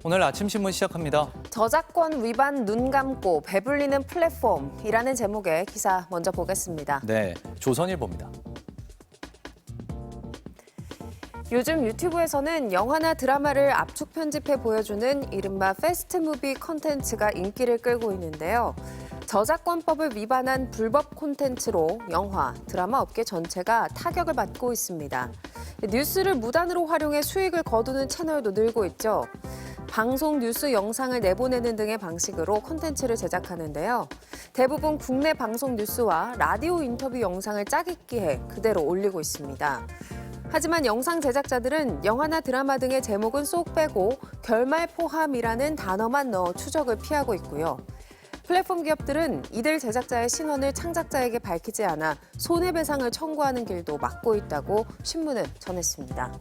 오늘 아침 신문 시작합니다. 저작권 위반 눈 감고 배불리는 플랫폼이라는 제목의 기사 먼저 보겠습니다. 네, 조선일보입니다. 요즘 유튜브에서는 영화나 드라마를 압축 편집해 보여주는 이른바 패스트무비 콘텐츠가 인기를 끌고 있는데요. 저작권법을 위반한 불법 콘텐츠로 영화, 드라마 업계 전체가 타격을 받고 있습니다. 뉴스를 무단으로 활용해 수익을 거두는 채널도 늘고 있죠. 방송 뉴스 영상을 내보내는 등의 방식으로 콘텐츠를 제작하는데요. 대부분 국내 방송 뉴스와 라디오 인터뷰 영상을 짜깁기해 그대로 올리고 있습니다. 하지만 영상 제작자들은 영화나 드라마 등의 제목은 쏙 빼고 결말 포함이라는 단어만 넣어 추적을 피하고 있고요. 플랫폼 기업들은 이들 제작자의 신원을 창작자에게 밝히지 않아 손해배상을 청구하는 길도 막고 있다고 신문은 전했습니다.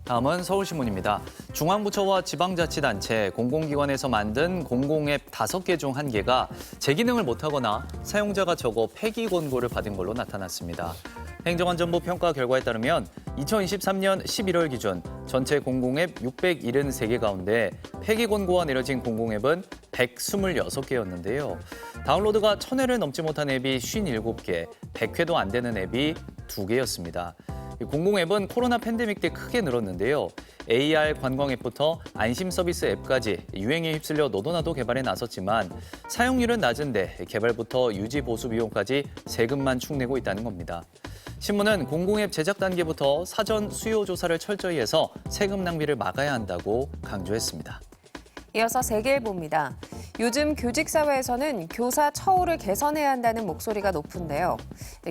다음은 서울신문입니다. 중앙부처와 지방자치단체, 공공기관에서 만든 공공앱 5개 중 1개가 재기능을 못하거나 사용자가 적어 폐기 권고를 받은 걸로 나타났습니다. 행정안전부 평가 결과에 따르면 2023년 11월 기준 전체 공공앱 673개 가운데 폐기 권고가 내려진 공공앱은 126개였는데요. 다운로드가 1000회를 넘지 못한 앱이 57개, 100회도 안 되는 앱이 2개였습니다. 공공앱은 코로나 팬데믹 때 크게 늘었는데요. AR 관광 앱부터 안심 서비스 앱까지 유행에 휩쓸려 너도나도 개발에 나섰지만 사용률은 낮은데 개발부터 유지 보수 비용까지 세금만 축내고 있다는 겁니다. 신문은 공공앱 제작 단계부터 사전 수요 조사를 철저히 해서 세금 낭비를 막아야 한다고 강조했습니다. 이어서 세계일보입니다. 요즘 교직사회에서는 교사 처우를 개선해야 한다는 목소리가 높은데요.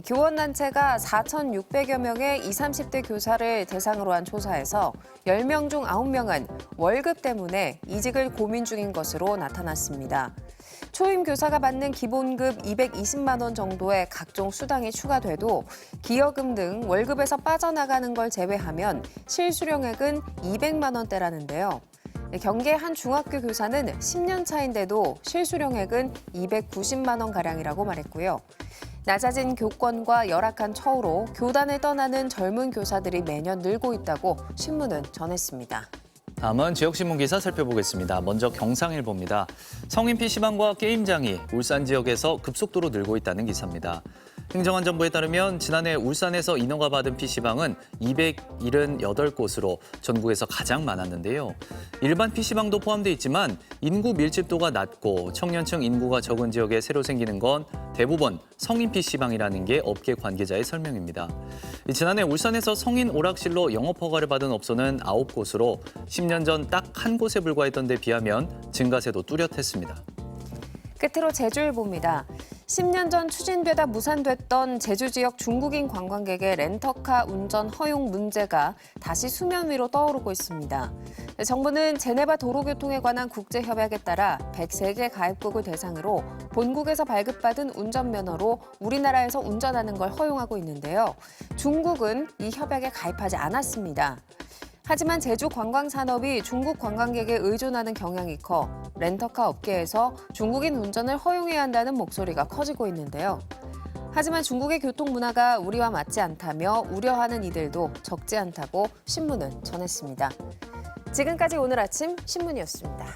교원단체가 4,600여 명의 20, 30대 교사를 대상으로 한 조사에서 10명 중 9명은 월급 때문에 이직을 고민 중인 것으로 나타났습니다. 초임 교사가 받는 기본급 220만 원 정도의 각종 수당이 추가돼도 기여금 등 월급에서 빠져나가는 걸 제외하면 실수령액은 200만 원대라는데요. 경기의 한 중학교 교사는 10년 차인데도 실수령액은 290만 원가량이라고 말했고요. 낮아진 교권과 열악한 처우로 교단을 떠나는 젊은 교사들이 매년 늘고 있다고 신문은 전했습니다. 다음은 지역신문 기사 살펴보겠습니다. 먼저 경상일보입니다. 성인 PC방과 게임장이 울산 지역에서 급속도로 늘고 있다는 기사입니다. 행정안전부에 따르면 지난해 울산에서 인허가 받은 PC방은 278곳으로 전국에서 가장 많았는데요. 일반 PC방도 포함돼 있지만 인구 밀집도가 낮고 청년층 인구가 적은 지역에 새로 생기는 건 대부분 성인 PC방이라는 게 업계 관계자의 설명입니다. 지난해 울산에서 성인 오락실로 영업 허가를 받은 업소는 9곳으로 10년 전 딱 한 곳에 불과했던 데 비하면 증가세도 뚜렷했습니다. 끝으로 제주일보입니다. 10년 전 추진되다 무산됐던 제주 지역 중국인 관광객의 렌터카 운전 허용 문제가 다시 수면 위로 떠오르고 있습니다. 정부는 제네바 도로교통에 관한 국제협약에 따라 103개 가입국을 대상으로 본국에서 발급받은 운전면허로 우리나라에서 운전하는 걸 허용하고 있는데요. 중국은 이 협약에 가입하지 않았습니다. 하지만 제주 관광산업이 중국 관광객에 의존하는 경향이 커 렌터카 업계에서 중국인 운전을 허용해야 한다는 목소리가 커지고 있는데요. 하지만 중국의 교통 문화가 우리와 맞지 않다며 우려하는 이들도 적지 않다고 신문은 전했습니다. 지금까지 오늘 아침 신문이었습니다.